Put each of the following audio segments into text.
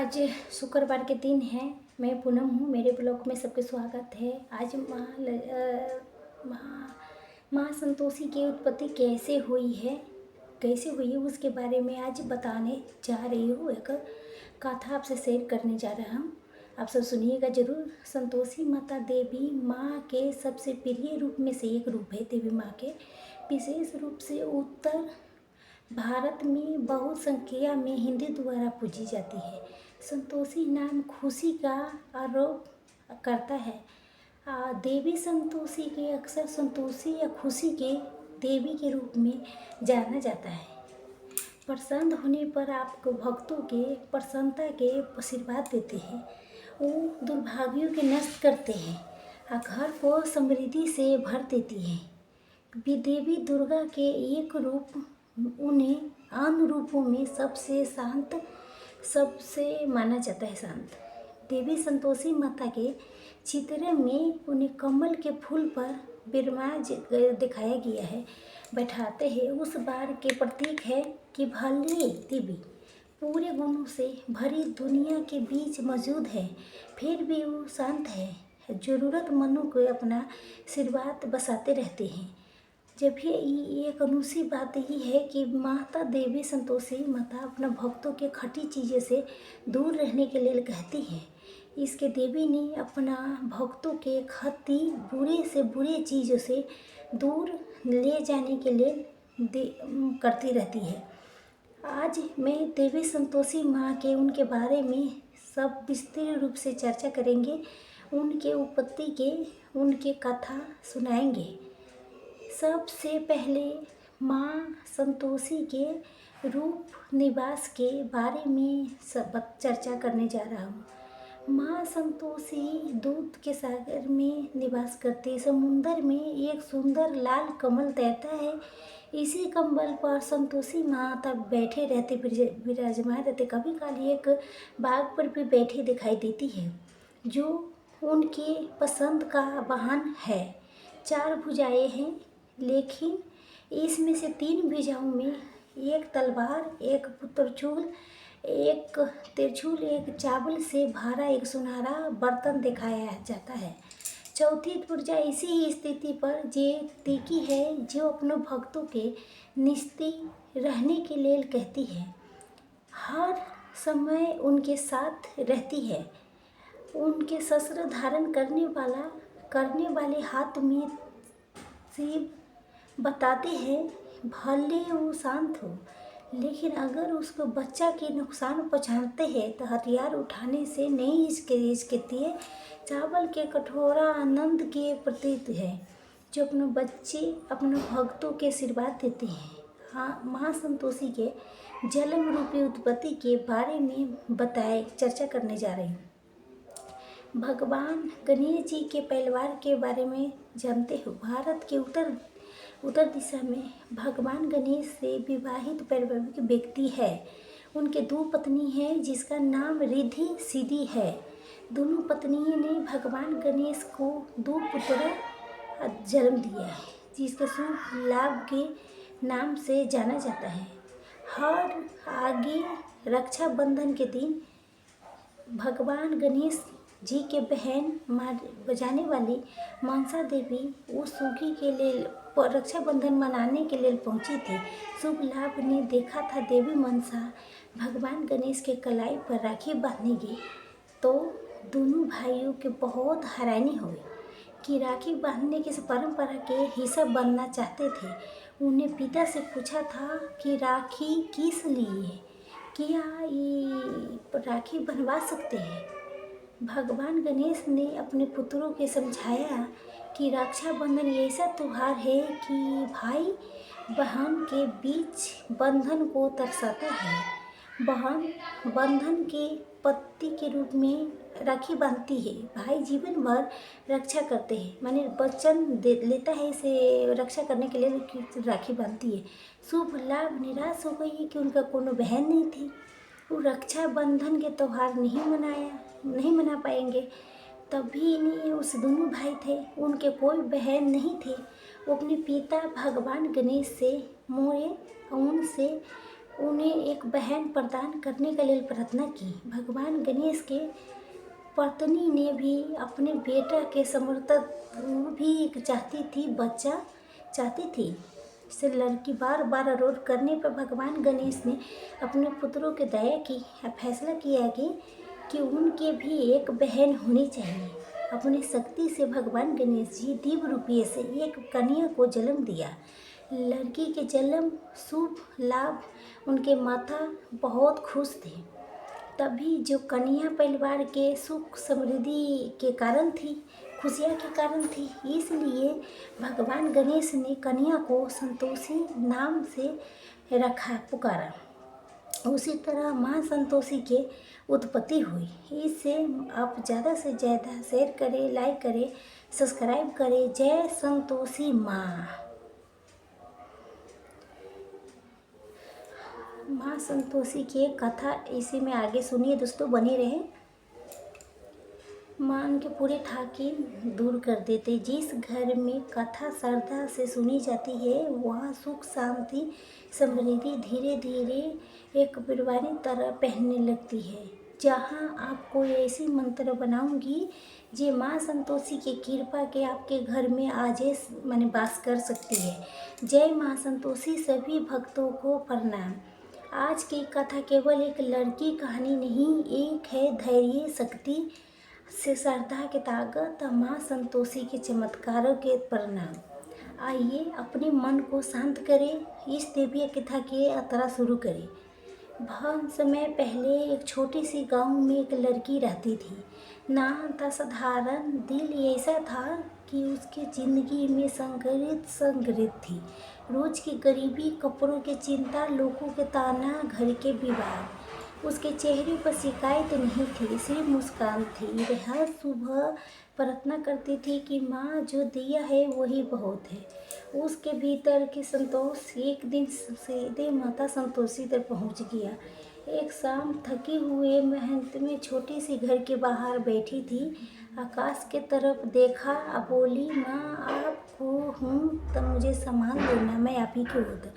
आज शुक्रवार के दिन है। मैं पूनम हूँ। मेरे ब्लॉग में सबके स्वागत है। आज माँ संतोषी की उत्पत्ति कैसे हुई है उसके बारे में आज बताने जा रही हूँ। एक कथा आपसे शेयर करने जा रहा हूँ, आप सब सुनिएगा जरूर। संतोषी माता देवी माँ के सबसे प्रिय रूप में से एक रूप है। देवी माँ के विशेष रूप से उत्तर भारत में बहुत संख्या में हिंदू द्वारा पूजी जाती है। संतोषी नाम खुशी का आरोप करता है। देवी संतोषी के अक्सर संतोषी या खुशी के देवी के रूप में जाना जाता है। प्रसन्न होने पर आपको भक्तों के प्रसन्नता के आशीर्वाद देते हैं। वो दुर्भाग्यों के नष्ट करते हैं और घर को समृद्धि से भर देती है। देवी दुर्गा के एक रूप उन्हें अन्य रूपों में सबसे माना जाता है शांत। देवी संतोषी माता के चित्र में उन्हें कमल के फूल पर विराज दिखाया गया है, बैठाते हैं। उस बार के प्रतीक है कि भले देवी पूरे गुणों से भरी दुनिया के बीच मौजूद है, फिर भी वो शांत है। ज़रूरतमंदों को अपना आशीर्वाद बसाते रहते हैं। जब ये एक अनूठी बात ही है कि माता देवी संतोषी माता अपना भक्तों के खटी चीज़ों से दूर रहने के लिए कहती है। इसके देवी ने अपना भक्तों के खती बुरे से बुरे चीज़ों से दूर ले जाने के लिए करती रहती है। आज मैं देवी संतोषी माँ के उनके बारे में सब विस्तृत रूप से चर्चा करेंगे। उनके उत्पत्ति के उनके कथा सुनाएंगे। सबसे पहले माँ संतोषी के रूप निवास के बारे में चर्चा करने जा रहा हूँ। माँ संतोषी दूध के सागर में निवास करती। समुद्र में एक सुंदर लाल कमल तैरता है। इसी कमल पर संतोषी माता बैठे रहते, विराजमान रहते। कभी कभी एक बाग पर भी बैठी दिखाई देती है, जो उनके पसंद का वाहन है। 4 भुजाएं हैं, लेकिन इसमें से 3 भुजाओं में एक तलवार, एक त्रिशूल, एक चावल से भरा एक सुनहरा बर्तन दिखाया जाता है। चौथी भुजा इसी ही स्थिति पर टिकी है, जो अपने भक्तों के निस्तीर्ण रहने के लिए कहती है। हर समय उनके साथ रहती है। उनके शस्त्र धारण करने वाले हाथ में शिव बताते हैं, भले वो शांत हो, लेकिन अगर उसको बच्चा के नुकसान पहुंचाते हैं तो हथियार उठाने से नहीं हिचकिचाती है। चावल के कटोरा आनंद के प्रतीक है, जो अपने भक्तों के आशीर्वाद देते हैं। हाँ, माँ संतोषी के जन्म रूपी उत्पत्ति के बारे में चर्चा करने जा रही हूँ। भगवान गणेश जी के परिवार के बारे में जानते हो। भारत के उत्तर दिशा में भगवान गणेश से विवाहित पारिवारिक व्यक्ति है। उनके 2 पत्नी हैं, जिसका नाम रिद्धि सिद्धि है। दोनों पत्नियों ने भगवान गणेश को 2 पुत्र जन्म दिया है, जिसके शुभ लाभ के नाम से जाना जाता है। हर आगे रक्षाबंधन के दिन भगवान गणेश जी के बहन बजाने वाली मनसा देवी उस सुखी के लिए रक्षाबंधन मनाने के लिए पहुंची थी। शुभ लाभ ने देखा था देवी मनसा भगवान गणेश के कलाई पर राखी बांधेगी, तो दोनों भाइयों के बहुत हैरानी हुई कि राखी बांधने की परंपरा के हिस्सा बनना चाहते थे। उन्हें पिता से पूछा था कि राखी किस लिए, क्या ये राखी बनवा सकते हैं। भगवान गणेश ने अपने पुत्रों के समझाया कि रक्षाबंधन ऐसा त्योहार है कि भाई बहन के बीच बंधन को दर्शाता है। बहन बंधन के पति के रूप में राखी बांधती है, भाई जीवन भर रक्षा करते हैं, माने वचन लेता है इसे रक्षा करने के लिए राखी बांधती है। शुभ लाभ निराश हो गई कि उनका कोनो बहन नहीं थी। वो रक्षाबंधन के त्यौहार नहीं मना पाएंगे। तभी नहीं, उस दोनों भाई थे, उनके कोई बहन नहीं थे। वो अपने पिता भगवान गणेश से मोए उनसे उन्हें एक बहन प्रदान करने के लिए प्रार्थना की। भगवान गणेश के पत्नी ने भी अपने बेटा के समर्थक भी एक चाहती थी, बच्चा चाहती थी। से लड़की बार बार अनुरोध करने पर भगवान गणेश ने अपने पुत्रों के दया की फैसला किया कि उनके भी एक बहन होनी चाहिए। अपनी शक्ति से भगवान गणेश जी दिव्य रूपीय से एक कन्या को जन्म दिया। लड़की के जन्म शुभ लाभ उनके माता बहुत खुश थे। तभी जो कन्या परिवार के सुख समृद्धि के कारण थी, खुशियाँ के कारण थी, इसलिए भगवान गणेश ने कन्या को संतोषी नाम से रखा, पुकारा। उसी तरह माँ संतोषी के उत्पत्ति हुई। इससे आप ज़्यादा से ज़्यादा शेयर करें, लाइक करें, सब्सक्राइब करें। जय संतोषी माँ। माँ संतोषी की एक कथा इसी में आगे सुनिए दोस्तों, बने रहे। माँ उनके पूरे ठाके दूर कर देते। जिस घर में कथा श्रद्धा से सुनी जाती है वहाँ सुख शांति समृद्धि धीरे धीरे एक परिवारिक तरह पहनने लगती है। जहाँ आपको ऐसी मंत्र बनाऊंगी जे माँ संतोषी के कृपा के आपके घर में आज मैंने वास कर सकती है। जय माँ संतोषी। सभी भक्तों को प्रणाम। आज की कथा केवल एक लड़की कहानी नहीं, एक है धैर्य शक्ति से श्रद्धा के ताकत माँ संतोषी के चमत्कारों के परिणाम। आइए अपने मन को शांत करें, इस दिव्य कथा की यात्रा शुरू करें। बहुत समय पहले एक छोटी सी गांव में एक लड़की रहती थी। नाम था साधारण, दिल ऐसा था कि उसकी ज़िंदगी में संघर्ष थी। रोज की गरीबी, कपड़ों की चिंता, लोगों के ताना, घर के विवाद। उसके चेहरे पर शिकायत नहीं थी, सिर्फ मुस्कान थी। वह हर सुबह प्रार्थना करती थी कि माँ जो दिया है वही बहुत है। उसके भीतर के संतोष एक दिन सीधे माता संतोषी तक पहुँच गया। एक शाम थकी हुए मेहनत में छोटी सी घर के बाहर बैठी थी। आकाश के तरफ देखा, बोली, माँ आपको हूँ तब मुझे सामान देना, मैं आप ही की हूँ।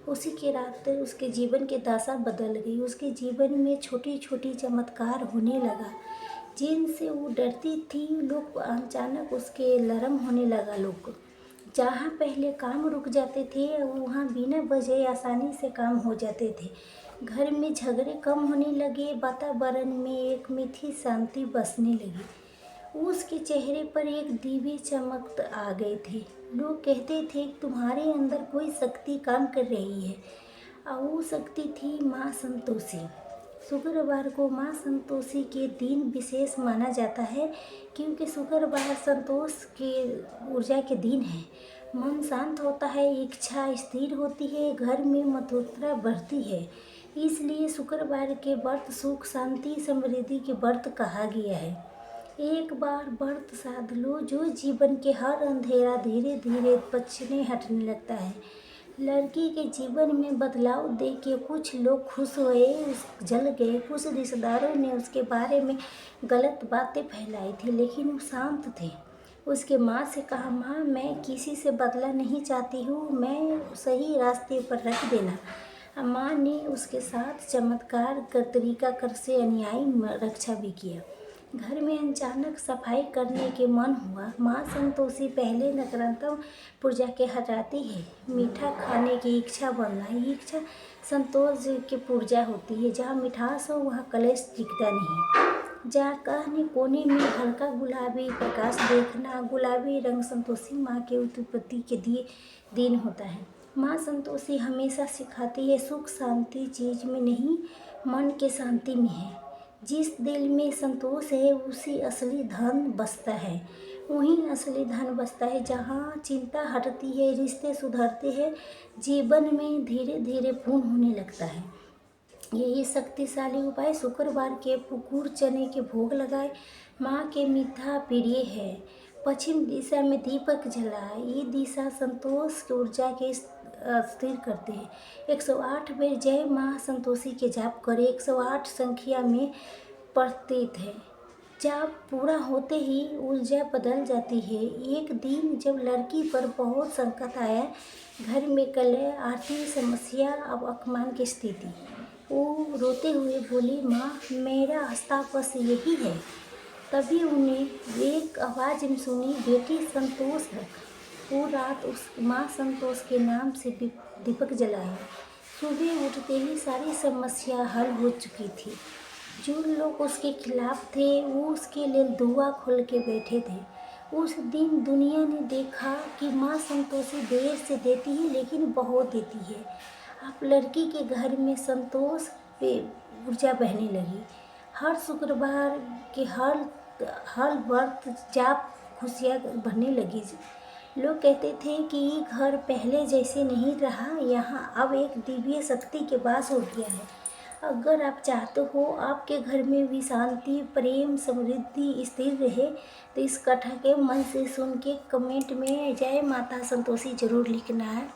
उसी की रात उसके जीवन की दशा बदल गई। उसके जीवन में छोटी छोटी चमत्कार होने लगा जिनसे वो डरती थी। लोग अचानक उसके नरम होने लगा। लोग जहाँ पहले काम रुक जाते थे वहाँ बिना वजह आसानी से काम हो जाते थे। घर में झगड़े कम होने लगे, वातावरण में एक मीठी शांति बसने लगी। उसके चेहरे पर एक दिव्य चमक आ गए थे। लोग कहते थे तुम्हारे अंदर कोई शक्ति काम कर रही है। और वो शक्ति थी माँ संतोषी। शुक्रवार को माँ संतोषी के दिन विशेष माना जाता है क्योंकि शुक्रवार संतोष के ऊर्जा के दिन है। मन शांत होता है, इच्छा स्थिर होती है, घर में मधुरता बढ़ती है। इसलिए शुक्रवार के व्रत सुख शांति समृद्धि के व्रत कहा गया है। एक बार व्रत साध लो, जो जीवन के हर अंधेरा धीरे धीरे पछने हटने लगता है। लड़की के जीवन में बदलाव देख के कुछ लोग खुश हुए, जल गए। कुछ रिश्तेदारों ने उसके बारे में गलत बातें फैलाई थी, लेकिन वो शांत थे। उसके माँ से कहा, माँ मैं किसी से बदला नहीं चाहती हूँ, मैं सही रास्ते पर रख देना। माँ ने उसके साथ चमत्कार कर तरीका कर से अन्यायी रक्षा भी किया। घर में अचानक सफाई करने के मन हुआ। माँ संतोषी पहले नकारात्मक ऊर्जा के हटाती है। मीठा खाने की इच्छा बनना, इच्छा संतोष की ऊर्जा होती है। जहाँ मिठास हो वहाँ कलेश टिकता नहीं। जहाँ कहने कोने में हल्का गुलाबी प्रकाश देखना, गुलाबी रंग संतोषी माँ के उत्पत्ति के दिन होता है। माँ संतोषी हमेशा सिखाती है सुख शांति चीज में नहीं, मन के शांति में है। जिस दिल में संतोष है उसी असली धन बसता है। वहीं असली धन बसता है जहाँ चिंता हटती है, रिश्ते सुधरते हैं, जीवन में धीरे धीरे पूर्ण होने लगता है। यही शक्तिशाली उपाय शुक्रवार के पुकुर चने के भोग लगाए माँ के मीठा प्रिय है। पश्चिम दिशा में दीपक जलाए, ये दिशा संतोष की ऊर्जा के स्थिर करते हैं। 108 बेर जय माँ संतोषी के जाप करें। 108 संख्या में प्रतीत है। जाप पूरा होते ही ऊर्जा बदल जाती है। एक दिन जब लड़की पर बहुत संकट आया, घर में कलह, आर्थिक समस्या, अब अपमान की स्थिति, वो रोते हुए बोली, माँ मेरा रास्ता बस यही है। तभी उन्हें एक आवाज़ में सुनी, बेटी संतोष रख। वो रात उस माँ संतोष के नाम से दीपक जलाया। सुबह उठते ही सारी समस्या हल हो चुकी थी। जो लोग उसके खिलाफ थे वो उसके लिए दुआ खोल के बैठे थे। उस दिन दुनिया ने देखा कि माँ संतोषी देर से देती है लेकिन बहुत देती है। अब लड़की के घर में संतोष पे ऊर्जा बहने लगी। हर शुक्रवार के हर व्रत जाप खुशियाँ बढ़ने लगी। लोग कहते थे कि ये घर पहले जैसे नहीं रहा, यहाँ अब एक दिव्य शक्ति के वास हो गया है। अगर आप चाहते हो आपके घर में भी शांति, प्रेम, समृद्धि स्थिर रहे तो इस कथा के मन से सुन के कमेंट में जय माता संतोषी जरूर लिखना है।